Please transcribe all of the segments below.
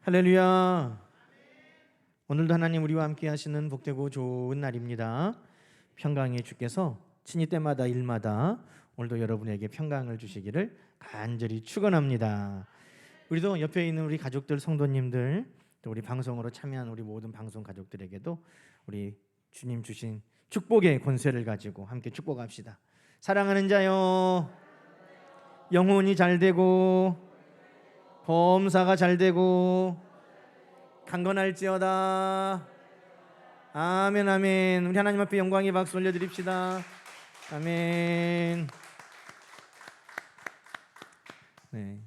할렐루야. 오늘도 하나님 우리와 함께 하시는 복되고 좋은 날입니다. 평강의 주께서 친히 때마다 일마다 오늘도 여러분에게 평강을 주시기를 간절히 축원합니다. 우리도 옆에 있는 우리 가족들, 성도님들, 또 우리 방송으로 참여한 우리 모든 방송 가족들에게도 우리 주님 주신 축복의 권세를 가지고 함께 축복합시다. 사랑하는 자요, 영혼이 잘 되고 범사가 잘 되고 강건할지어다. 아멘, 아멘. 우리 하나님 앞에 영광의 박수 올려드립시다. 아멘. 네,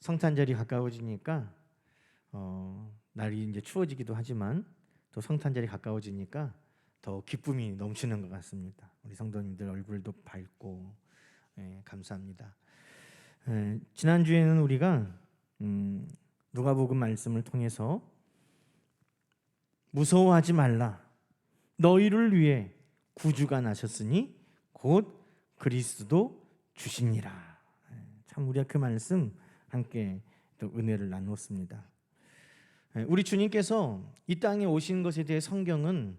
성탄절이 가까워지니까 날이 이제 추워지기도 하지만 또 성탄절이 가까워지니까 더 기쁨이 넘치는 것 같습니다. 우리 성도님들 얼굴도 밝고 감사합니다. 지난주에는 우리가 누가복음 말씀을 통해서 무서워하지 말라, 너희를 위해 구주가 나셨으니 곧 그리스도 주시니라. 참 우리가 그 말씀 함께 또 은혜를 나누었습니다. 우리 주님께서 이 땅에 오신 것에 대해 성경은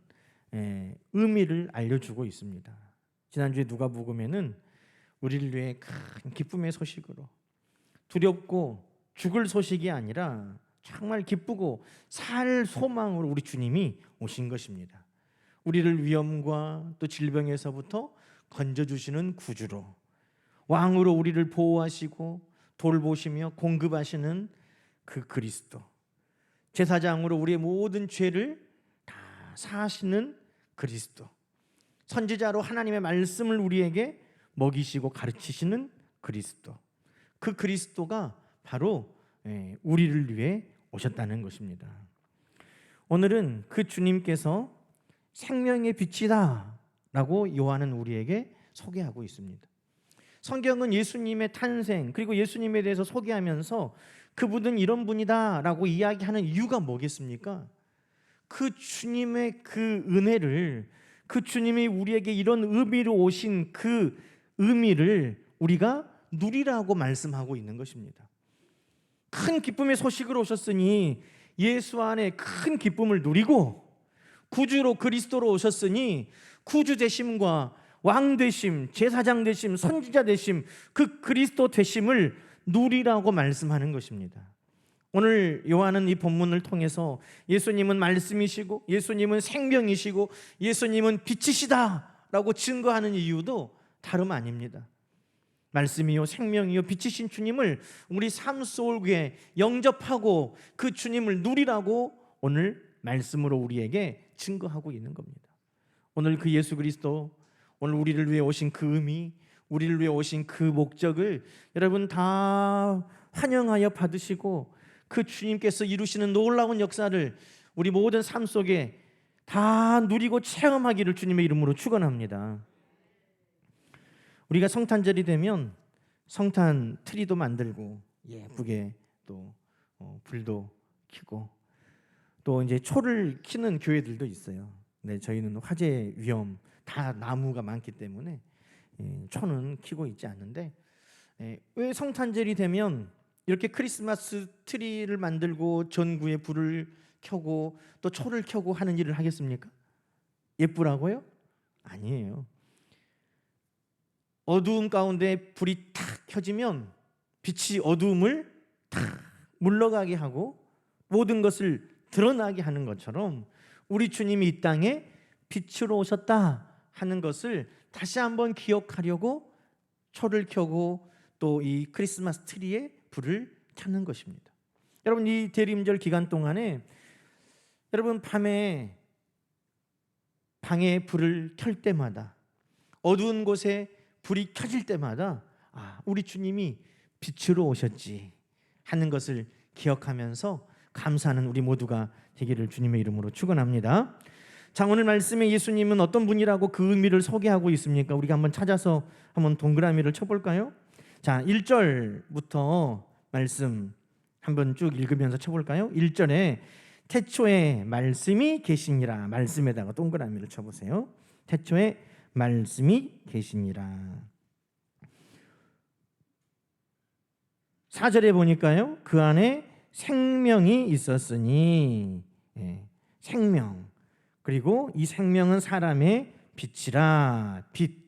의미를 알려주고 있습니다. 지난주에 누가복음에는 우리를 위해 큰 기쁨의 소식으로 두렵고 죽을 소식이 아니라 정말 기쁘고 살 소망으로 우리 주님이 오신 것입니다. 우리를 위험과 또 질병에서부터 건져주시는 구주로, 왕으로 우리를 보호하시고 돌보시며 공급하시는 그 그리스도, 제사장으로 우리의 모든 죄를 다 사하시는 그리스도, 선지자로 하나님의 말씀을 우리에게 먹이시고 가르치시는 그리스도, 그 그리스도가 바로 우리를 위해 오셨다는 것입니다. 오늘은 그 주님께서 생명의 빛이다 라고 요한은 우리에게 소개하고 있습니다. 성경은 예수님의 탄생 그리고 예수님에 대해서 소개하면서 그분은 이런 분이다 라고 이야기하는 이유가 뭐겠습니까? 그 주님의 그 은혜를, 그 주님이 우리에게 이런 의미로 오신 그 의미를 우리가 누리라고 말씀하고 있는 것입니다. 큰 기쁨의 소식으로 오셨으니 예수 안에 큰 기쁨을 누리고, 구주로 그리스도로 오셨으니 구주 되심과 왕 되심, 제사장 되심, 선지자 되심, 그 그리스도 되심을 누리라고 말씀하는 것입니다. 오늘 요한은 이 본문을 통해서 예수님은 말씀이시고 예수님은 생명이시고 예수님은 빛이시다 라고 증거하는 이유도 다름 아닙니다. 말씀이요 생명이요 빛이신 주님을 우리 삶 속에 영접하고 그 주님을 누리라고 오늘 말씀으로 우리에게 증거하고 있는 겁니다. 오늘 그 예수 그리스도, 오늘 우리를 위해 오신 그 의미, 우리를 위해 오신 그 목적을 여러분 다 환영하여 받으시고 그 주님께서 이루시는 놀라운 역사를 우리 모든 삶 속에 다 누리고 체험하기를 주님의 이름으로 축원합니다. 우리가 성탄절이 되면 성탄 트리도 만들고 예쁘게 또 불도 켜고 또 이제 초를 켜는 교회들도 있어요. 네, 저희는 화재 위험 다 나무가 많기 때문에 초는 켜고 있지 않는데, 왜 성탄절이 되면 이렇게 크리스마스 트리를 만들고 전구에 불을 켜고 또 초를 켜고 하는 일을 하겠습니까? 예쁘라고요? 아니에요. 어두움 가운데 불이 탁 켜지면 빛이 어두움을 탁 물러가게 하고 모든 것을 드러나게 하는 것처럼 우리 주님이 이 땅에 빛으로 오셨다 하는 것을 다시 한번 기억하려고 초를 켜고 또 이 크리스마스 트리에 불을 켜는 것입니다. 여러분, 이 대림절 기간 동안에 여러분 밤에 방에 불을 켤 때마다, 어두운 곳에 불이 켜질 때마다 우리 주님이 빛으로 오셨지 하는 것을 기억하면서 감사하는 우리 모두가 되기를 주님의 이름으로 축원합니다. 자, 오늘 말씀에 예수님은 어떤 분이라고 그 의미를 소개하고 있습니까? 우리가 한번 찾아서 한번 동그라미를 쳐볼까요? 자, 1절부터 말씀 한번 쭉 읽으면서 쳐볼까요? 1절에 태초에 말씀이 계시니라, 말씀에다가 동그라미를 쳐보세요. 태초에 말씀이 계시니라. 4절에 보니까요, 그 안에 생명이 있었으니. 생명. 그리고 이 생명은 사람의 빛이라. 빛.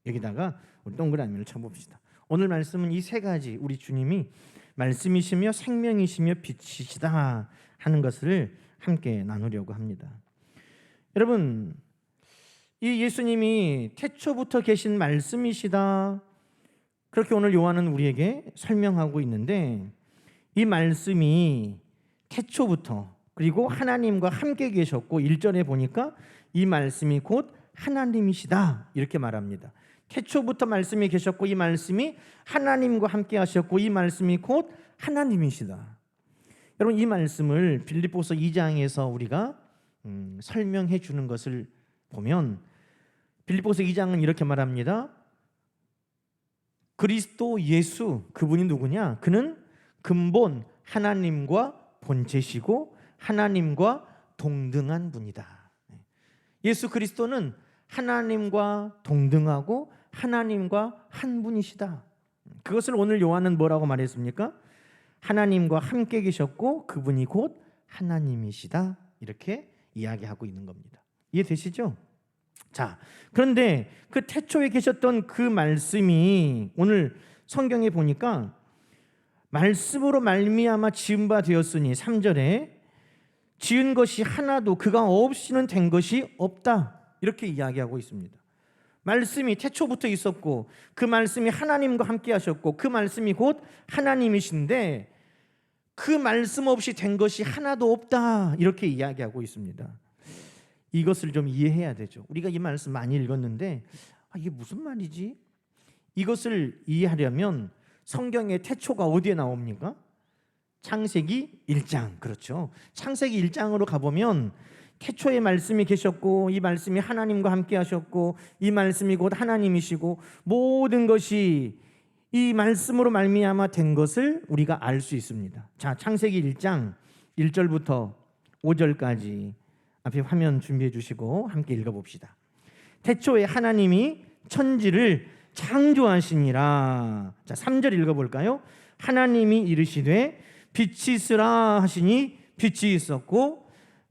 여기다가 우리 동그라미를 쳐봅시다. 오늘 말씀은 이 세 가지 우리 주님이 말씀이시며 생명이시며 빛이시다 하는 것을 함께 나누려고 합니다. 여러분, 이 예수님이 태초부터 계신 말씀이시다, 그렇게 오늘 요한은 우리에게 설명하고 있는데, 이 말씀이 태초부터 그리고 하나님과 함께 계셨고 1절에 보니까 이 말씀이 곧 하나님이시다 이렇게 말합니다. 태초부터 말씀이 계셨고 이 말씀이 하나님과 함께 하셨고 이 말씀이 곧 하나님이시다. 여러분, 이 말씀을 빌립보서 2장에서 우리가 설명해 주는 것을 보면 빌립보서 2장은 이렇게 말합니다. 그리스도 예수, 그분이 누구냐? 그는 근본 하나님과 본체시고 하나님과 동등한 분이다. 예수 그리스도는 하나님과 동등하고 하나님과 한 분이시다. 그것을 오늘 요한은 뭐라고 말했습니까? 하나님과 함께 계셨고 그분이 곧 하나님이시다, 이렇게 이야기하고 있는 겁니다. 이해되시죠? 자, 그런데 그 태초에 계셨던 그 말씀이 오늘 성경에 보니까 말씀으로 말미암아 지은 바 되었으니 3절에 지은 것이 하나도 그가 없이는 된 것이 없다, 이렇게 이야기하고 있습니다. 말씀이 태초부터 있었고 그 말씀이 하나님과 함께 하셨고 그 말씀이 곧 하나님이신데 그 말씀 없이 된 것이 하나도 없다, 이렇게 이야기하고 있습니다. 이것을 좀 이해해야 되죠. 우리가 이 말씀 많이 읽었는데 이게 무슨 말이지? 이것을 이해하려면 성경의 태초가 어디에 나옵니까? 창세기 1장. 그렇죠. 창세기 1장으로 가보면 태초에 말씀이 계셨고 이 말씀이 하나님과 함께 하셨고 이 말씀이 곧 하나님이시고 모든 것이 이 말씀으로 말미암아 된 것을 우리가 알 수 있습니다. 자, 창세기 1장 1절부터 5절까지 앞에 화면 준비해 주시고 함께 읽어봅시다. 태초에 하나님이 천지를 창조하시니라. 자, 3절 읽어볼까요? 하나님이 이르시되 빛이 있으라 하시니 빛이 있었고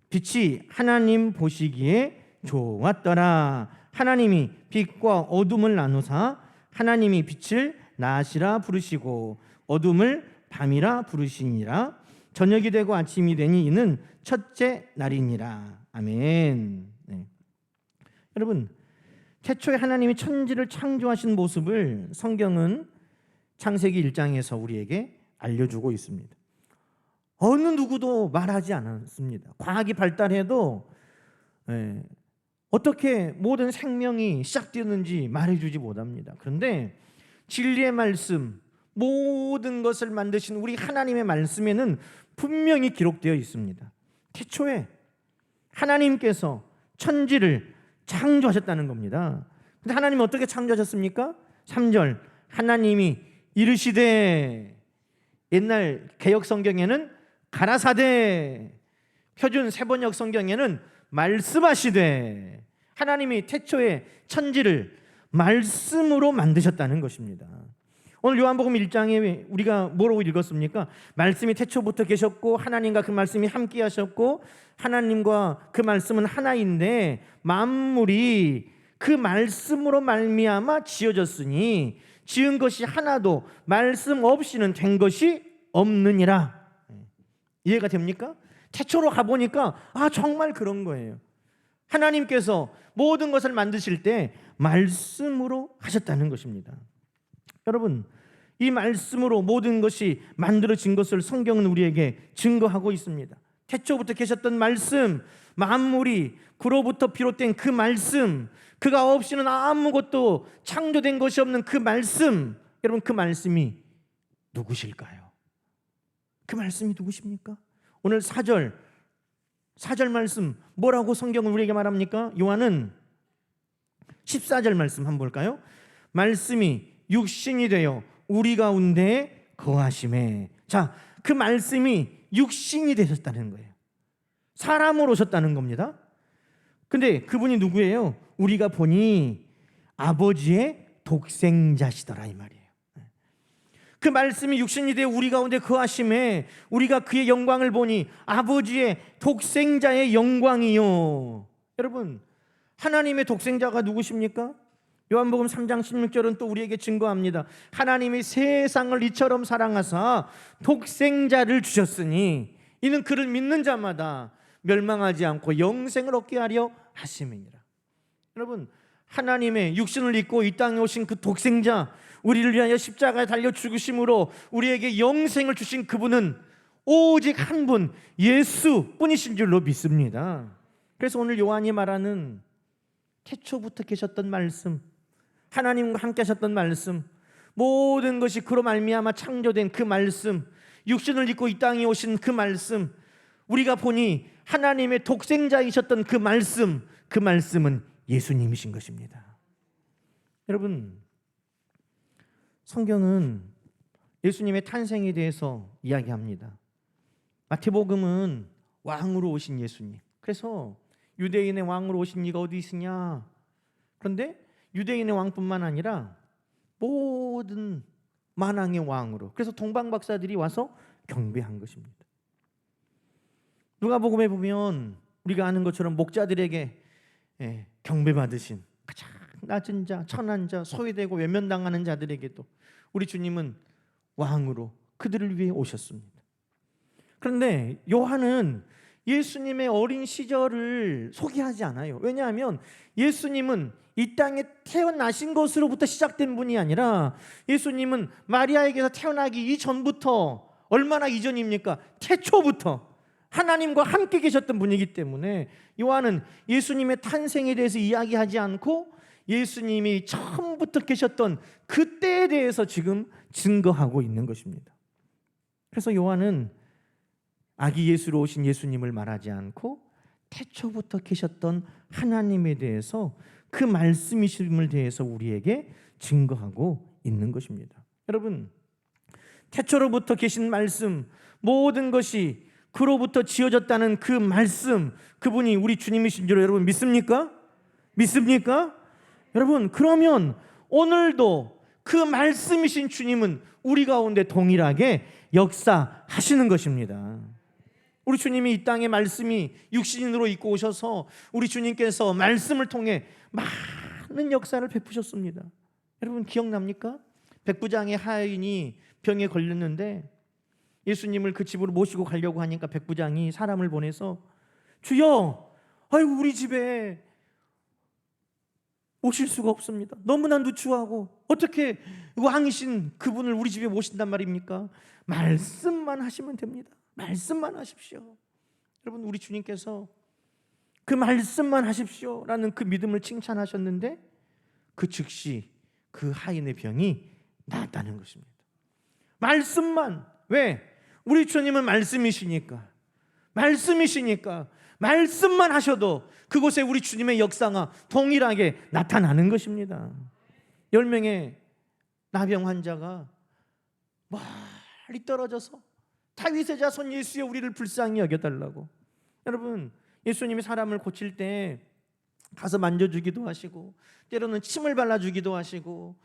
빛이 하나님 보시기에 좋았더라. 하나님이 빛과 어둠을 나누사 하나님이 빛을 낮이라 부르시고 어둠을 밤이라 부르시니라. 저녁이 되고 아침이 되니 이는 첫째 날이니라. 아멘. 네. 여러분, 태초에 하나님이 천지를 창조하신 모습을 성경은 창세기 1장에서 우리에게 알려주고 있습니다. 어느 누구도 말하지 않았습니다. 과학이 발달해도 어떻게 모든 생명이 시작되었는지 말해주지 못합니다. 그런데 진리의 말씀, 모든 것을 만드신 우리 하나님의 말씀에는 분명히 기록되어 있습니다. 태초에 하나님께서 천지를 창조하셨다는 겁니다. 근데 하나님이 어떻게 창조하셨습니까? 3절, 하나님이 이르시되. 옛날 개역 성경에는 가라사대, 표준 세번역 성경에는 말씀하시되. 하나님이 태초에 천지를 말씀으로 만드셨다는 것입니다. 오늘 요한복음 1장에 우리가 뭐라고 읽었습니까? 말씀이 태초부터 계셨고 하나님과 그 말씀이 함께 하셨고 하나님과 그 말씀은 하나인데 만물이 그 말씀으로 말미암아 지어졌으니 지은 것이 하나도 말씀 없이는 된 것이 없느니라. 이해가 됩니까? 태초로 가보니까 정말 그런 거예요. 하나님께서 모든 것을 만드실 때 말씀으로 하셨다는 것입니다. 여러분, 이 말씀으로 모든 것이 만들어진 것을 성경은 우리에게 증거하고 있습니다. 태초부터 계셨던 말씀, 만물이 그로부터 비롯된 그 말씀, 그가 없이는 아무것도 창조된 것이 없는 그 말씀, 여러분, 그 말씀이 누구실까요? 그 말씀이 누구십니까? 오늘 4절 말씀 뭐라고 성경은 우리에게 말합니까? 요한은 14절 말씀 한번 볼까요? 말씀이 육신이 되어 우리 가운데 거하심에. 자, 그 말씀이 육신이 되셨다는 거예요. 사람으로 오셨다는 겁니다. 근데 그분이 누구예요? 우리가 보니 아버지의 독생자시더라, 이 말이에요. 그 말씀이 육신이 되어 우리 가운데 거하심에 우리가 그의 영광을 보니 아버지의 독생자의 영광이요. 여러분, 하나님의 독생자가 누구십니까? 요한복음 3장 16절은 또 우리에게 증거합니다. 하나님이 세상을 이처럼 사랑하사 독생자를 주셨으니 이는 그를 믿는 자마다 멸망하지 않고 영생을 얻게 하려 하심이니라. 여러분, 하나님의 육신을 입고 이 땅에 오신 그 독생자, 우리를 위하여 십자가에 달려 죽으심으로 우리에게 영생을 주신 그분은 오직 한 분, 예수뿐이신 줄로 믿습니다. 그래서 오늘 요한이 말하는 태초부터 계셨던 말씀, 하나님과 함께 하셨던 말씀, 모든 것이 그로 말미암아 창조된 그 말씀, 육신을 입고 이 땅에 오신 그 말씀, 우리가 보니 하나님의 독생자이셨던 그 말씀, 그 말씀은 예수님이신 것입니다. 여러분, 성경은 예수님의 탄생에 대해서 이야기합니다. 마태복음은 왕으로 오신 예수님, 그래서 유대인의 왕으로 오신 이가 어디 있으냐? 그런데 유대인의 왕뿐만 아니라 모든 만왕의 왕으로, 그래서 동방 박사들이 와서 경배한 것입니다. 누가복음에 보면 우리가 아는 것처럼 목자들에게 경배받으신 가장 낮은 자, 천한 자, 소외되고 외면당하는 자들에게도 우리 주님은 왕으로 그들을 위해 오셨습니다. 그런데 요한은 예수님의 어린 시절을 소개하지 않아요. 왜냐하면 예수님은 이 땅에 태어나신 것으로부터 시작된 분이 아니라 예수님은 마리아에게서 태어나기 이전부터, 얼마나 이전입니까? 태초부터 하나님과 함께 계셨던 분이기 때문에 요한은 예수님의 탄생에 대해서 이야기하지 않고 예수님이 처음부터 계셨던 그때에 대해서 지금 증거하고 있는 것입니다. 그래서 요한은 아기 예수로 오신 예수님을 말하지 않고 태초부터 계셨던 하나님에 대해서, 그 말씀이심을 대해서 우리에게 증거하고 있는 것입니다. 여러분, 태초로부터 계신 말씀, 모든 것이 그로부터 지어졌다는 그 말씀, 그분이 우리 주님이신 줄 여러분 믿습니까? 믿습니까? 여러분, 그러면 오늘도 그 말씀이신 주님은 우리 가운데 동일하게 역사하시는 것입니다. 우리 주님이 이 땅에 말씀이 육신으로 입고 오셔서 우리 주님께서 말씀을 통해 많은 역사를 베푸셨습니다. 여러분 기억납니까? 백부장의 하인이 병에 걸렸는데 예수님을 그 집으로 모시고 가려고 하니까 백부장이 사람을 보내서 주여, 아이고 우리 집에 오실 수가 없습니다. 너무나 누추하고 어떻게 왕이신 그분을 우리 집에 모신단 말입니까? 말씀만 하시면 됩니다. 말씀만 하십시오. 여러분, 우리 주님께서 그 말씀만 하십시오라는 그 믿음을 칭찬하셨는데 그 즉시 그 하인의 병이 나았다는 것입니다. 말씀만. 왜? 우리 주님은 말씀이시니까, 말씀만 하셔도 그곳에 우리 주님의 역사가 동일하게 나타나는 것입니다. 10명의 나병 환자가 멀리 떨어져서 다윗의 자손 예수여 우리를 불쌍히 여겨달라고. 여러분, 예수님이 사람을 고칠 때 가서 만져주기도 하시고, 때로는 침을 발라주기도 하시고,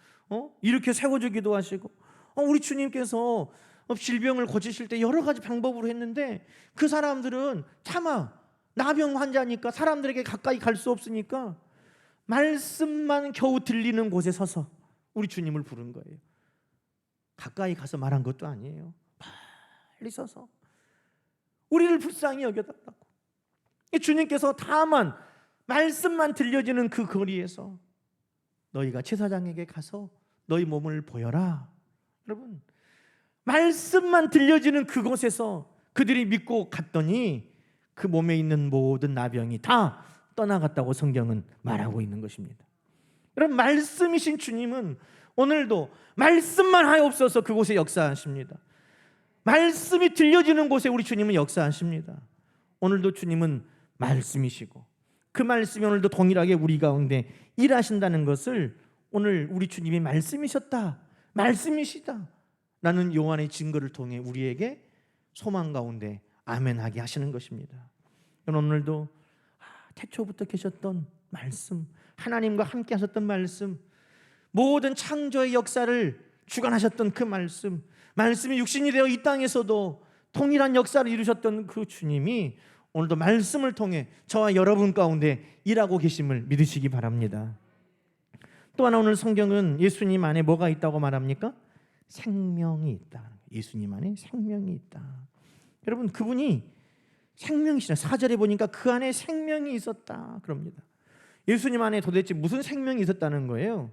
이렇게 세워주기도 하시고, 우리 주님께서 질병을 고치실 때 여러 가지 방법으로 했는데 그 사람들은 차마 나병 환자니까 사람들에게 가까이 갈 수 없으니까 말씀만 겨우 들리는 곳에 서서 우리 주님을 부른 거예요. 가까이 가서 말한 것도 아니에요. 멀리 서서 우리를 불쌍히 여겨달라고. 주님께서 다만 말씀만 들려지는 그 거리에서 너희가 제사장에게 가서 너희 몸을 보여라. 여러분, 말씀만 들려지는 그곳에서 그들이 믿고 갔더니 그 몸에 있는 모든 나병이 다 떠나갔다고 성경은 말하고 있는 것입니다. 여러분, 말씀이신 주님은 오늘도 말씀만 하옵소서 그곳에 역사하십니다. 말씀이 들려지는 곳에 우리 주님은 역사하십니다. 오늘도 주님은 말씀이시고 그 말씀이 오늘도 동일하게 우리 가운데 일하신다는 것을 오늘 우리 주님이 말씀이셨다, 말씀이시다 라는 요한의 증거를 통해 우리에게 소망 가운데 아멘하게 하시는 것입니다. 오늘도 태초부터 계셨던 말씀, 하나님과 함께 하셨던 말씀, 모든 창조의 역사를 주관하셨던 그 말씀이 육신이 되어 이 땅에서도 동일한 역사를 이루셨던 그 주님이 오늘도 말씀을 통해 저와 여러분 가운데 일하고 계심을 믿으시기 바랍니다. 또 하나 오늘 성경은 예수님 안에 뭐가 있다고 말합니까? 생명이 있다. 예수님 안에 생명이 있다. 여러분, 그분이 생명이시라. 4절에 보니까 그 안에 생명이 있었다 그럽니다. 예수님 안에 도대체 무슨 생명이 있었다는 거예요?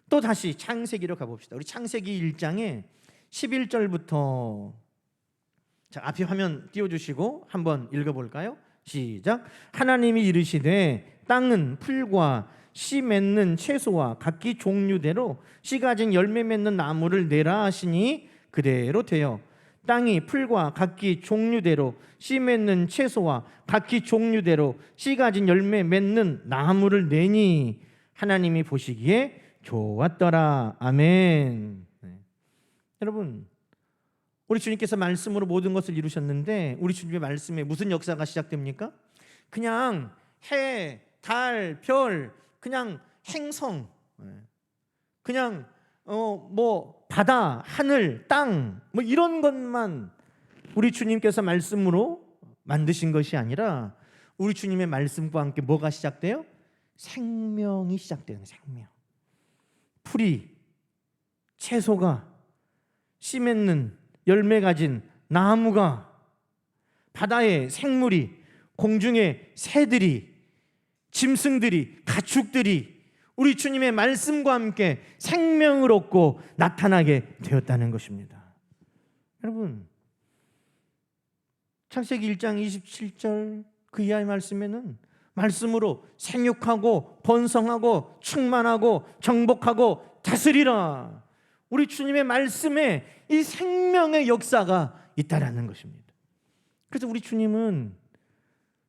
또 다시 창세기로 가봅시다. 우리 창세기 1장에 11절부터 자, 앞에 화면 띄워주시고 한번 읽어볼까요? 시작. 하나님이 이르시되 땅은 풀과 씨 맺는 채소와 각기 종류대로 씨 가진 열매 맺는 나무를 내라 하시니 그대로 되어 땅이 풀과 각기 종류대로 씨 맺는 채소와 각기 종류대로 씨 가진 열매 맺는 나무를 내니 하나님이 보시기에 좋았더라. 아멘. 네. 여러분, 우리 주님께서 말씀으로 모든 것을 이루셨는데 우리 주님의 말씀에 무슨 역사가 시작됩니까? 그냥 해, 달, 별, 그냥 행성, 그냥 뭐 바다, 하늘, 땅, 뭐 이런 것만 우리 주님께서 말씀으로 만드신 것이 아니라 우리 주님의 말씀과 함께 뭐가 시작돼요? 생명이 시작돼요. 생명. 풀이, 채소가, 씨 맺는 열매 가진 나무가, 바다의 생물이, 공중의 새들이, 짐승들이, 가축들이 우리 주님의 말씀과 함께 생명을 얻고 나타나게 되었다는 것입니다. 여러분, 창세기 1장 27절 그 이하의 말씀에는 말씀으로 생육하고 번성하고 충만하고 정복하고 다스리라. 우리 주님의 말씀에 이 생명의 역사가 있다라는 것입니다. 그래서 우리 주님은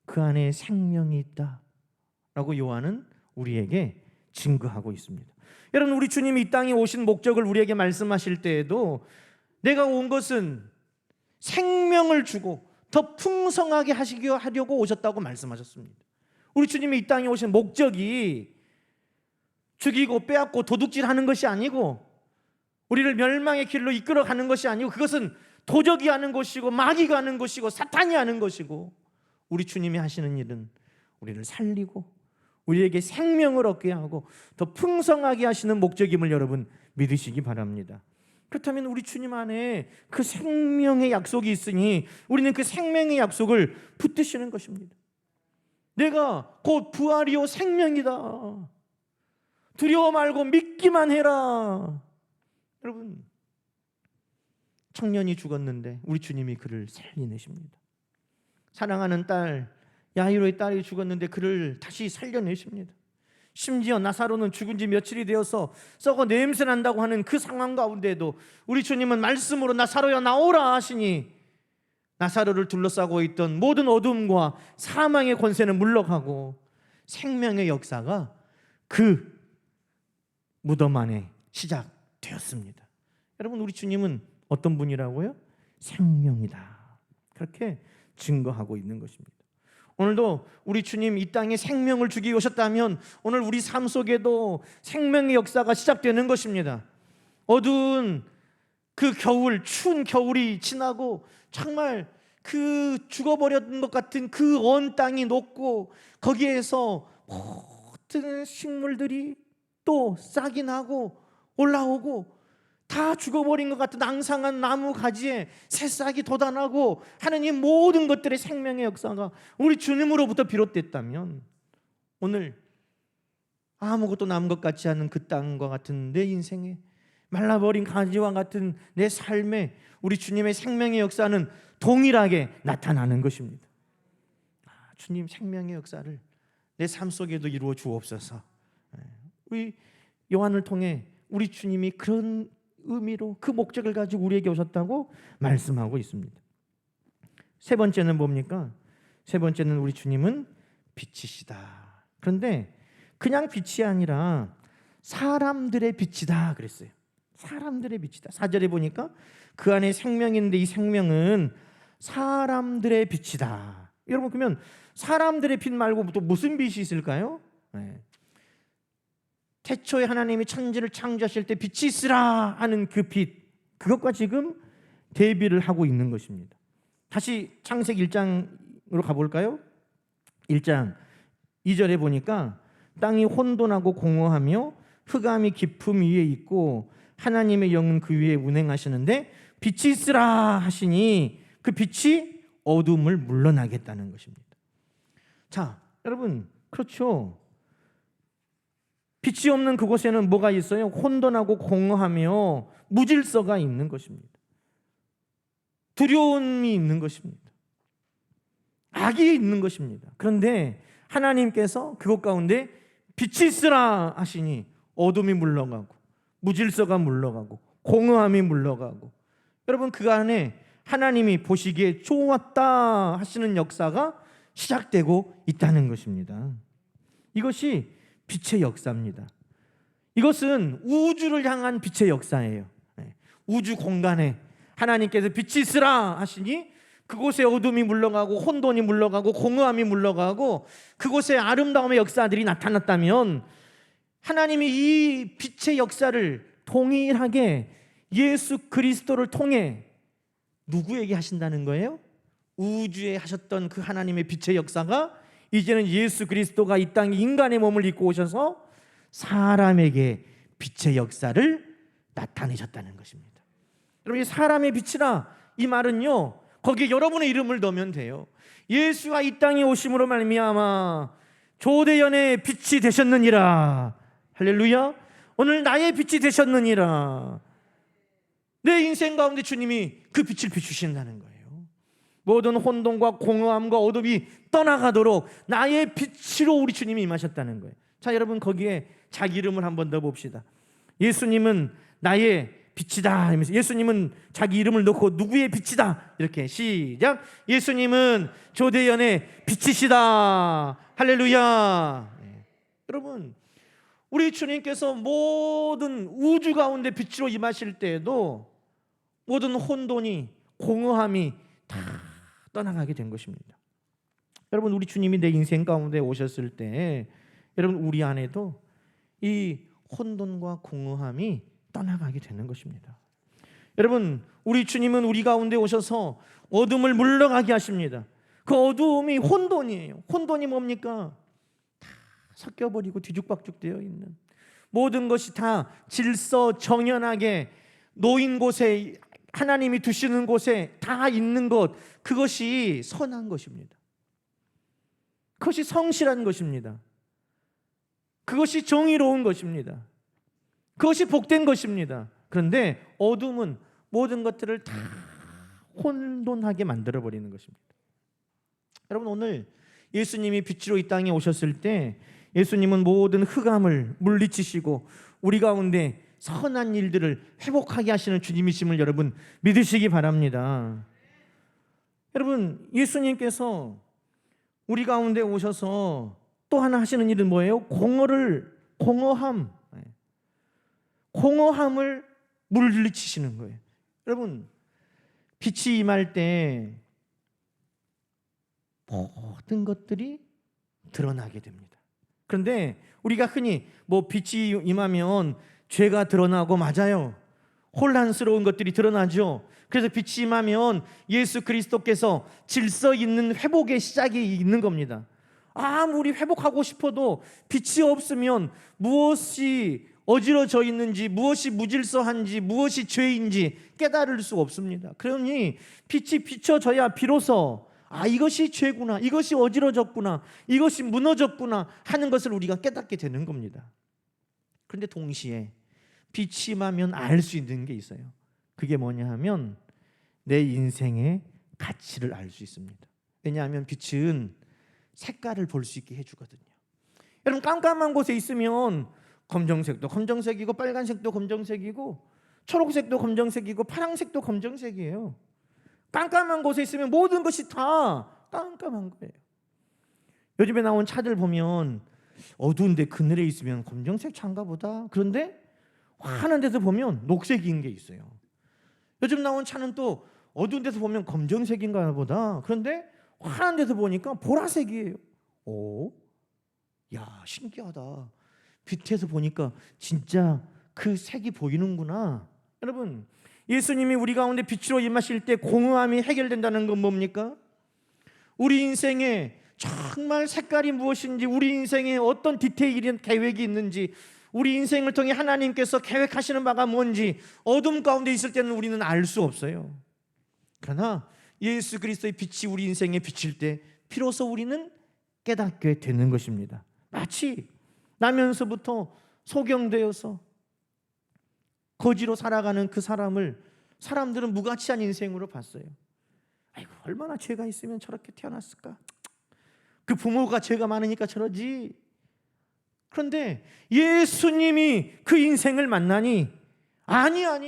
그 안에 생명이 있다라고 요한은 우리에게 증거하고 있습니다. 여러분, 우리 주님이 이 땅에 오신 목적을 우리에게 말씀하실 때에도 내가 온 것은 생명을 주고 더 풍성하게 하려고 오셨다고 말씀하셨습니다. 우리 주님이 이 땅에 오신 목적이 죽이고 빼앗고 도둑질하는 것이 아니고 우리를 멸망의 길로 이끌어가는 것이 아니고 그것은 도적이 하는 것이고 마귀가 하는 것이고 사탄이 하는 것이고 우리 주님이 하시는 일은 우리를 살리고 우리에게 생명을 얻게 하고 더 풍성하게 하시는 목적임을 여러분 믿으시기 바랍니다. 그렇다면 우리 주님 안에 그 생명의 약속이 있으니 우리는 그 생명의 약속을 붙드시는 것입니다. 내가 곧 부활이요 생명이다. 두려워 말고 믿기만 해라. 여러분, 청년이 죽었는데 우리 주님이 그를 살려내십니다. 사랑하는 딸 야이로의 딸이 죽었는데 그를 다시 살려내십니다. 심지어 나사로는 죽은 지 며칠이 되어서 썩어 냄새 난다고 하는 그 상황 가운데에도 우리 주님은 말씀으로 나사로야 나오라 하시니 나사로를 둘러싸고 있던 모든 어둠과 사망의 권세는 물러가고 생명의 역사가 그 무덤 안에 시작되었습니다. 여러분, 우리 주님은 어떤 분이라고요? 생명이다. 그렇게 증거하고 있는 것입니다. 오늘도 우리 주님 이 땅에 생명을 주기 오셨다면 오늘 우리 삶 속에도 생명의 역사가 시작되는 것입니다. 어두운 그 겨울, 추운 겨울이 지나고 정말 그 죽어버렸던 것 같은 그 언 땅이 녹고 거기에서 모든 식물들이 또 싹이 나고 올라오고 다 죽어버린 것 같은 앙상한 나무 가지에 새싹이 돋아나고 하는 이 모든 것들의 생명의 역사가 우리 주님으로부터 비롯됐다면 오늘 아무것도 남은 것 같지 않은 그 땅과 같은 내 인생에 말라버린 가지와 같은 내 삶에 우리 주님의 생명의 역사는 동일하게 나타나는 것입니다. 주님 생명의 역사를 내 삶 속에도 이루어 주옵소서. 우리 요한을 통해 우리 주님이 그런 의미로 그 목적을 가지고 우리에게 오셨다고 말씀하고 있습니다. 세 번째는 뭡니까? 세 번째는 우리 주님은 빛이시다. 그런데 그냥 빛이 아니라 사람들의 빛이다 그랬어요. 사람들의 빛이다. 4절에 보니까 그 안에 생명이 있는데 이 생명은 사람들의 빛이다. 여러분, 그러면 사람들의 빛 말고 또 무슨 빛이 있을까요? 태초에 하나님이 천지를 창조하실 때 빛이 있으라 하는 그 빛, 그것과 지금 대비를 하고 있는 것입니다. 다시 창세기 1장으로 가볼까요? 1장 2절에 보니까 땅이 혼돈하고 공허하며 흑암이 깊음 위에 있고 하나님의 영은 그 위에 운행하시는데 빛이 있으라 하시니 그 빛이 어둠을 물러나겠다는 것입니다. 자, 여러분, 그렇죠. 빛이 없는 그곳에는 뭐가 있어요? 혼돈하고 공허하며 무질서가 있는 것입니다. 두려움이 있는 것입니다. 악이 있는 것입니다. 그런데 하나님께서 그곳 가운데 빛이 있으라 하시니 어둠이 물러가고 무질서가 물러가고 공허함이 물러가고, 여러분, 그 안에 하나님이 보시기에 좋았다 하시는 역사가 시작되고 있다는 것입니다. 이것이 빛의 역사입니다. 이것은 우주를 향한 빛의 역사예요. 우주 공간에 하나님께서 빛이 있으라 하시니 그곳에 어둠이 물러가고 혼돈이 물러가고 공허함이 물러가고 그곳에 아름다움의 역사들이 나타났다면, 하나님이 이 빛의 역사를 동일하게 예수 그리스도를 통해 누구에게 하신다는 거예요? 우주에 하셨던 그 하나님의 빛의 역사가 이제는 예수 그리스도가 이 땅에 인간의 몸을 입고 오셔서 사람에게 빛의 역사를 나타내셨다는 것입니다. 여러분, 이 사람의 빛이라 이 말은요, 거기에 여러분의 이름을 넣으면 돼요. 예수가 이 땅에 오심으로 말미암아 조대연의 빛이 되셨느니라. 할렐루야. 오늘 나의 빛이 되셨느니라. 내 인생 가운데 주님이 그 빛을 비추신다는 거예요. 모든 혼돈과 공허함과 어둠이 떠나가도록 나의 빛으로 우리 주님이 임하셨다는 거예요. 자, 여러분, 거기에 자기 이름을 한번 넣어봅시다. 예수님은 나의 빛이다 하면서 예수님은 자기 이름을 넣고 누구의 빛이다, 이렇게 시작. 예수님은 조대연의 빛이시다. 할렐루야. 네. 여러분, 우리 주님께서 모든 우주 가운데 빛으로 임하실 때에도 모든 혼돈이 공허함이 다 떠나가게 된 것입니다. 여러분, 우리 주님이 내 인생 가운데 오셨을 때 여러분, 우리 안에도 이 혼돈과 공허함이 떠나가게 되는 것입니다. 여러분, 우리 주님은 우리 가운데 오셔서 어둠을 물러가게 하십니다. 그 어두움이 혼돈이에요. 혼돈이 뭡니까? 다 섞여버리고 뒤죽박죽 되어 있는, 모든 것이 다 질서 정연하게 놓인 곳에, 하나님이 두시는 곳에 다 있는 것, 그것이 선한 것입니다. 그것이 성실한 것입니다. 그것이 정의로운 것입니다. 그것이 복된 것입니다. 그런데 어둠은 모든 것들을 다 혼돈하게 만들어버리는 것입니다. 여러분, 오늘 예수님이 빛으로 이 땅에 오셨을 때 예수님은 모든 흑암을 물리치시고 우리 가운데 선한 일들을 회복하게 하시는 주님이심을 여러분 믿으시기 바랍니다. 여러분, 예수님께서 우리 가운데 오셔서 또 하나 하시는 일은 뭐예요? 공허함을 물리치시는 거예요. 여러분, 빛이 임할 때 모든 것들이 드러나게 됩니다. 그런데 우리가 흔히 빛이 임하면 죄가 드러나고, 맞아요, 혼란스러운 것들이 드러나죠. 그래서 빛이 임하면 예수 그리스도께서 질서 있는 회복의 시작이 있는 겁니다. 아무리 회복하고 싶어도 빛이 없으면 무엇이 어지러져 있는지, 무엇이 무질서한지, 무엇이 죄인지 깨달을 수 없습니다. 그러니 빛이 비춰져야 비로소 이것이 죄구나, 이것이 어지러졌구나, 이것이 무너졌구나 하는 것을 우리가 깨닫게 되는 겁니다. 그런데 동시에 빛이 임하면 알 수 있는 게 있어요. 그게 뭐냐 하면 내 인생의 가치를 알 수 있습니다. 왜냐하면 빛은 색깔을 볼 수 있게 해주거든요. 여러분, 깜깜한 곳에 있으면 검정색도 검정색이고 빨간색도 검정색이고 초록색도 검정색이고 파란색도 검정색이에요. 깜깜한 곳에 있으면 모든 것이 다 깜깜한 거예요. 요즘에 나온 차들 보면 어두운데 그늘에 있으면 검정색 차인가 보다. 그런데 환한 데서 보면 녹색인 게 있어요. 요즘 나온 차는 또 어두운 데서 보면 검정색인가 보다. 그런데 환한 데서 보니까 보라색이에요. 야, 신기하다. 빛에서 보니까 진짜 그 색이 보이는구나. 여러분, 예수님이 우리 가운데 빛으로 임하실 때 공허함이 해결된다는 건 뭡니까? 우리 인생에 정말 색깔이 무엇인지, 우리 인생에 어떤 디테일인 계획이 있는지, 우리 인생을 통해 하나님께서 계획하시는 바가 뭔지 어둠 가운데 있을 때는 우리는 알 수 없어요. 그러나 예수 그리스도의 빛이 우리 인생에 비칠 때 비로소 우리는 깨닫게 되는 것입니다. 마치 나면서부터 소경되어서 거지로 살아가는 그 사람을 사람들은 무가치한 인생으로 봤어요. 아이고, 얼마나 죄가 있으면 저렇게 태어났을까? 그 부모가 죄가 많으니까 저러지. 그런데 예수님이 그 인생을 만나니 아니야.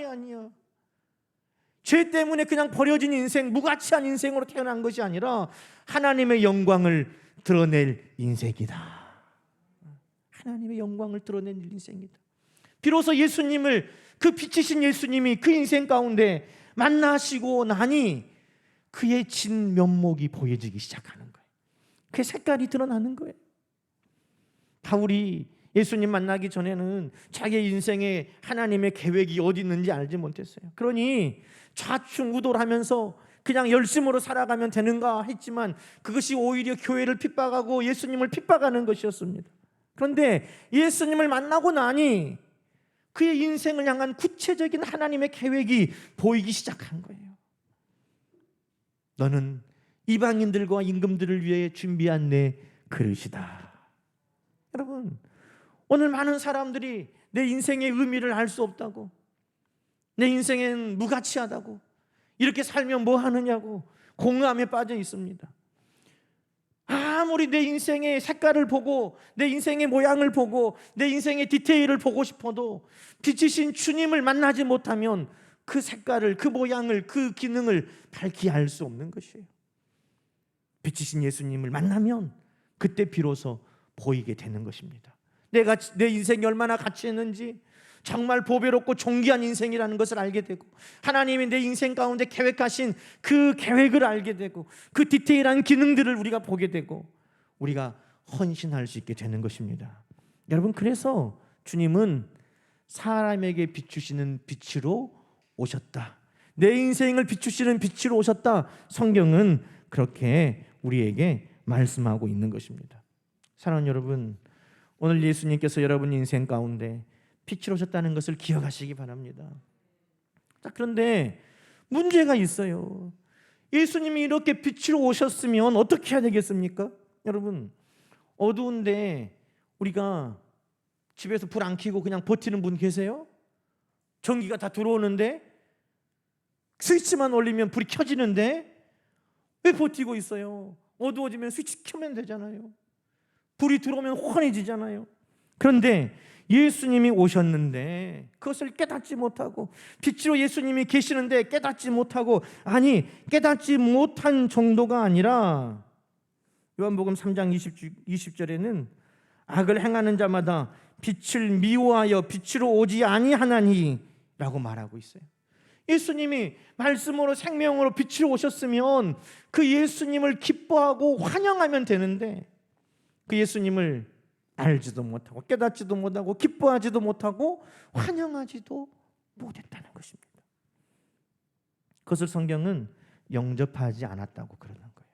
죄 때문에 그냥 버려진 인생, 무가치한 인생으로 태어난 것이 아니라 하나님의 영광을 드러낼 인생이다. 하나님의 영광을 드러낼 인생이다. 비로소 예수님을, 그 빛이신 예수님이 그 인생 가운데 만나시고 나니 그의 진 면목이 보여지기 시작하는 거예요. 그의 색깔이 드러나는 거예요. 바울이 예수님 만나기 전에는 자기의 인생에 하나님의 계획이 어디 있는지 알지 못했어요. 그러니 좌충우돌하면서 그냥 열심으로 살아가면 되는가 했지만 그것이 오히려 교회를 핍박하고 예수님을 핍박하는 것이었습니다. 그런데 예수님을 만나고 나니 그의 인생을 향한 구체적인 하나님의 계획이 보이기 시작한 거예요. 너는 이방인들과 임금들을 위해 준비한 내 그릇이다. 여러분, 오늘 많은 사람들이 내 인생의 의미를 알 수 없다고, 내 인생은 무가치하다고, 이렇게 살면 뭐 하느냐고 공허함에 빠져 있습니다. 아무리 내 인생의 색깔을 보고 내 인생의 모양을 보고 내 인생의 디테일을 보고 싶어도 빛이신 주님을 만나지 못하면 그 색깔을, 그 모양을, 그 기능을 밝히 알 수 없는 것이에요. 빛이신 예수님을 만나면 그때 비로소 보이게 되는 것입니다. 내가 내 인생이 얼마나 가치 있는지, 정말 보배롭고 존귀한 인생이라는 것을 알게 되고, 하나님이 내 인생 가운데 계획하신 그 계획을 알게 되고, 그 디테일한 기능들을 우리가 보게 되고, 우리가 헌신할 수 있게 되는 것입니다. 여러분, 그래서 주님은 사람에게 비추시는 빛으로 오셨다. 내 인생을 비추시는 빛으로 오셨다. 성경은 그렇게 우리에게 말씀하고 있는 것입니다. 사랑하는 여러분, 오늘 예수님께서 여러분 인생 가운데 빛으로 오셨다는 것을 기억하시기 바랍니다. 자, 그런데 문제가 있어요. 예수님이 이렇게 빛으로 오셨으면 어떻게 해야 되겠습니까? 여러분, 어두운데 우리가 집에서 불 안 켜고 그냥 버티는 분 계세요? 전기가 다 들어오는데 스위치만 올리면 불이 켜지는데 왜 버티고 있어요? 어두워지면 스위치 켜면 되잖아요. 불이 들어오면 환해지잖아요. 그런데 예수님이 오셨는데 그것을 깨닫지 못하고, 빛으로 예수님이 계시는데 깨닫지 못하고, 아니 깨닫지 못한 정도가 아니라 요한복음 3장 20절에는 악을 행하는 자마다 빛을 미워하여 빛으로 오지 아니하나니 라고 말하고 있어요. 예수님이 말씀으로 생명으로 빛으로 오셨으면 그 예수님을 기뻐하고 환영하면 되는데 그 예수님을 알지도 못하고 깨닫지도 못하고 기뻐하지도 못하고 환영하지도 못했다는 것입니다. 그것을 성경은 영접하지 않았다고 그러는 거예요.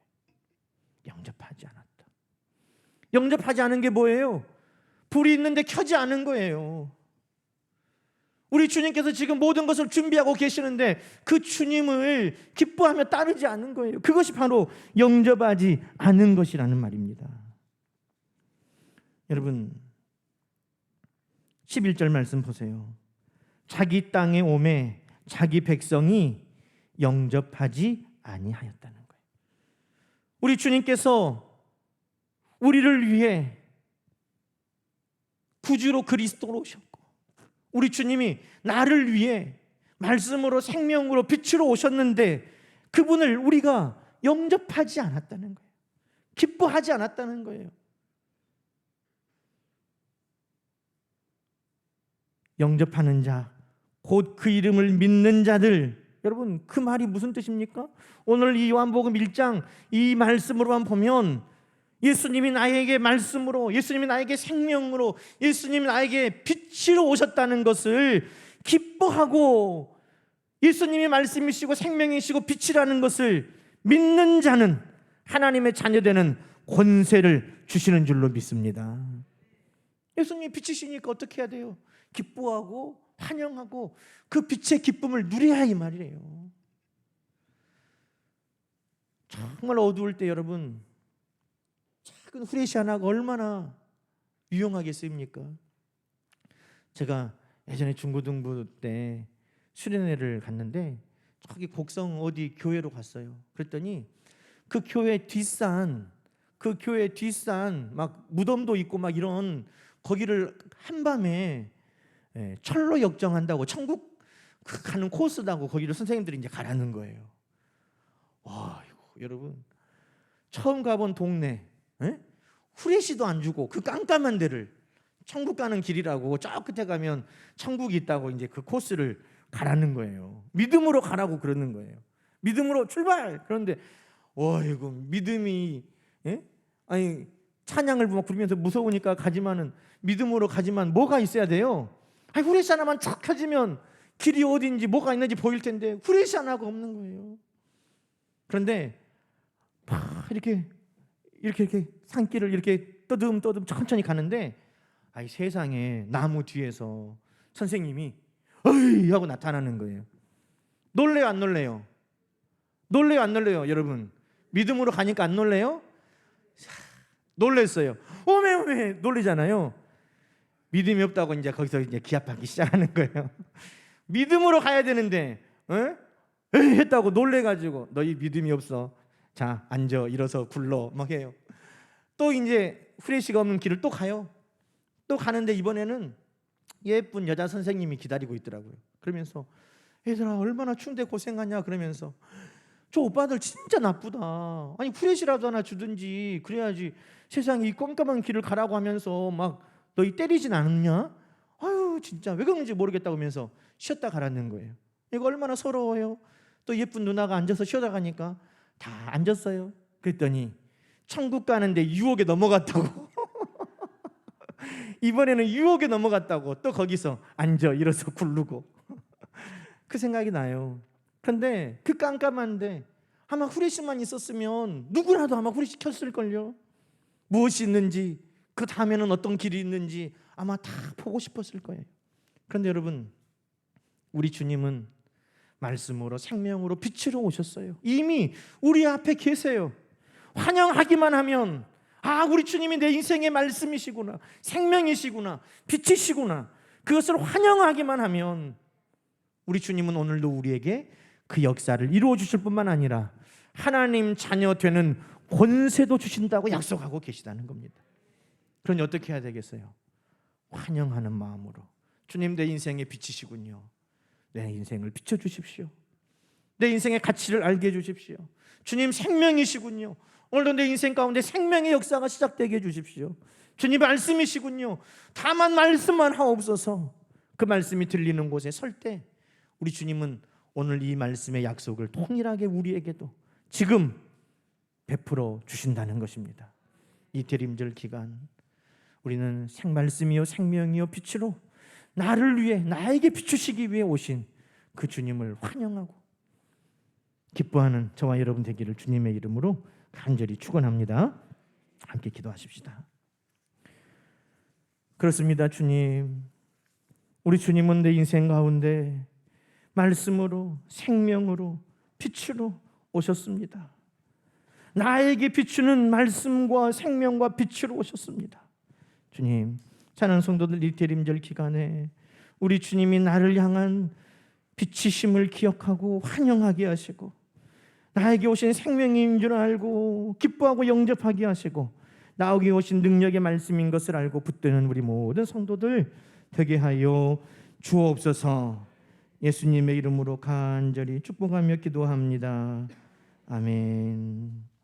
영접하지 않았다. 영접하지 않은 게 뭐예요? 불이 있는데 켜지 않은 거예요. 우리 주님께서 지금 모든 것을 준비하고 계시는데 그 주님을 기뻐하며 따르지 않는 거예요. 그것이 바로 영접하지 않은 것이라는 말입니다. 여러분, 11절 말씀 보세요. 자기 땅에 오매 자기 백성이 영접하지 아니하였다는 거예요. 우리 주님께서 우리를 위해 구주로 그리스도로 오셨고, 우리 주님이 나를 위해 말씀으로 생명으로 빛으로 오셨는데 그분을 우리가 영접하지 않았다는 거예요. 기뻐하지 않았다는 거예요. 영접하는 자, 곧 그 이름을 믿는 자들. 여러분, 그 말이 무슨 뜻입니까? 오늘 이 요한복음 1장 이 말씀으로만 보면 예수님이 나에게 말씀으로, 예수님이 나에게 생명으로, 예수님이 나에게 빛으로 오셨다는 것을 기뻐하고, 예수님이 말씀이시고 생명이시고 빛이라는 것을 믿는 자는 하나님의 자녀되는 권세를 주시는 줄로 믿습니다. 예수님이 빛이시니까 어떻게 해야 돼요? 기뻐하고 환영하고 그 빛의 기쁨을 누려야 이 말이에요. 정말 어두울 때 여러분, 작은 후레쉬 하나가 얼마나 유용하게 쓰입니까? 제가 예전에 중고등부 때 수련회를 갔는데 저기 곡성 어디 교회로 갔어요. 그랬더니 그 교회 뒷산 막 무덤도 있고 막 이런 거기를 한밤에 철로 역정한다고 천국 가는 코스다고 거기를 선생님들이 이제 가라는 거예요. 와, 이거 여러분 처음 가본 동네, 후레쉬도 안 주고 그 깜깜한 데를 천국 가는 길이라고 저 끝에 가면 천국이 있다고 이제 그 코스를 가라는 거예요. 믿음으로 가라고 그러는 거예요. 믿음으로 출발. 그런데 와, 이거 믿음이 아니 찬양을 막 부르면서 무서우니까 가지만은 믿음으로 가지만 뭐가 있어야 돼요? 아니 후레쉬 하나만 쫙 켜지면 길이 어딘지 뭐가 있는지 보일 텐데 후레쉬 하나가 없는 거예요. 그런데 막 이렇게 산길을 이렇게 떠듬 천천히 가는데 아이 세상에 나무 뒤에서 선생님이 어이 하고 나타나는 거예요. 놀래요 안 놀래요? 놀래요 안 놀래요? 여러분 믿음으로 가니까 안 놀래요? 놀랬어요. 오메 놀리잖아요. 믿음이 없다고 이제 거기서 이제 기합하기 시작하는 거예요. 믿음으로 가야 되는데 에이 했다고 놀래가지고 너희 믿음이 없어. 자 앉아 일어서 굴러 막 해요. 또 이제 후레쉬가 없는 길을 또 가요. 또 가는데 이번에는 예쁜 여자 선생님이 기다리고 있더라고요. 그러면서 얘들아 얼마나 추운데 고생하냐 그러면서 저 오빠들 진짜 나쁘다. 아니 후레쉬라도 하나 주든지 그래야지 세상에 이 깜깜한 길을 가라고 하면서 막 너희 때리진 않았냐? 아유 진짜 왜 그런지 모르겠다고 하면서 쉬었다 가라는 거예요. 이거 얼마나 서러워요. 또 예쁜 누나가 앉아서 쉬어다 가니까 다 앉았어요. 그랬더니 천국 가는데 유혹에 넘어갔다고. 이번에는 유혹에 넘어갔다고 또 거기서 앉아 일어서 굴르고. 그 생각이 나요. 근데 그 깜깜한데 아마 후레쉬만 있었으면 누구라도 아마 후레쉬 켰을걸요. 무엇이 있는지 그 다음에는 어떤 길이 있는지 아마 다 보고 싶었을 거예요. 그런데 여러분 우리 주님은 말씀으로 생명으로 빛으로 오셨어요. 이미 우리 앞에 계세요. 환영하기만 하면 아 우리 주님이 내 인생의 말씀이시구나, 생명이시구나, 빛이시구나, 그것을 환영하기만 하면 우리 주님은 오늘도 우리에게 그 역사를 이루어 주실 뿐만 아니라 하나님 자녀 되는 권세도 주신다고 약속하고 계시다는 겁니다. 그러니 어떻게 해야 되겠어요? 환영하는 마음으로 주님 내 인생의 빛이시군요. 내 인생을 비춰주십시오. 내 인생의 가치를 알게 해주십시오. 주님 생명이시군요. 오늘도 내 인생 가운데 생명의 역사가 시작되게 해주십시오. 주님 말씀이시군요. 다만 말씀만 하옵소서. 그 말씀이 들리는 곳에 설 때 우리 주님은 오늘 이 말씀의 약속을 동일하게 우리에게도 지금 베풀어 주신다는 것입니다. 이 대림절 기간 우리는 생말씀이요 생명이요 빛으로 나를 위해 나에게 비추시기 위해 오신 그 주님을 환영하고 기뻐하는 저와 여러분 되기를 주님의 이름으로 간절히 축원합니다. 함께 기도하십시다. 그렇습니다. 주님, 우리 주님은 내 인생 가운데 말씀으로 생명으로 빛으로 오셨습니다. 나에게 비추는 말씀과 생명과 빛으로 오셨습니다. 주님, 사는 성도들 이 대림절 기간에 우리 주님이 나를 향한 빛이심을 기억하고 환영하게 하시고 나에게 오신 생명인 줄 알고 기뻐하고 영접하게 하시고 나에게 오신 능력의 말씀인 것을 알고 붙드는 우리 모든 성도들 되게 하여 주옵소서. 예수님의 이름으로 간절히 축복하며 기도합니다. 아멘.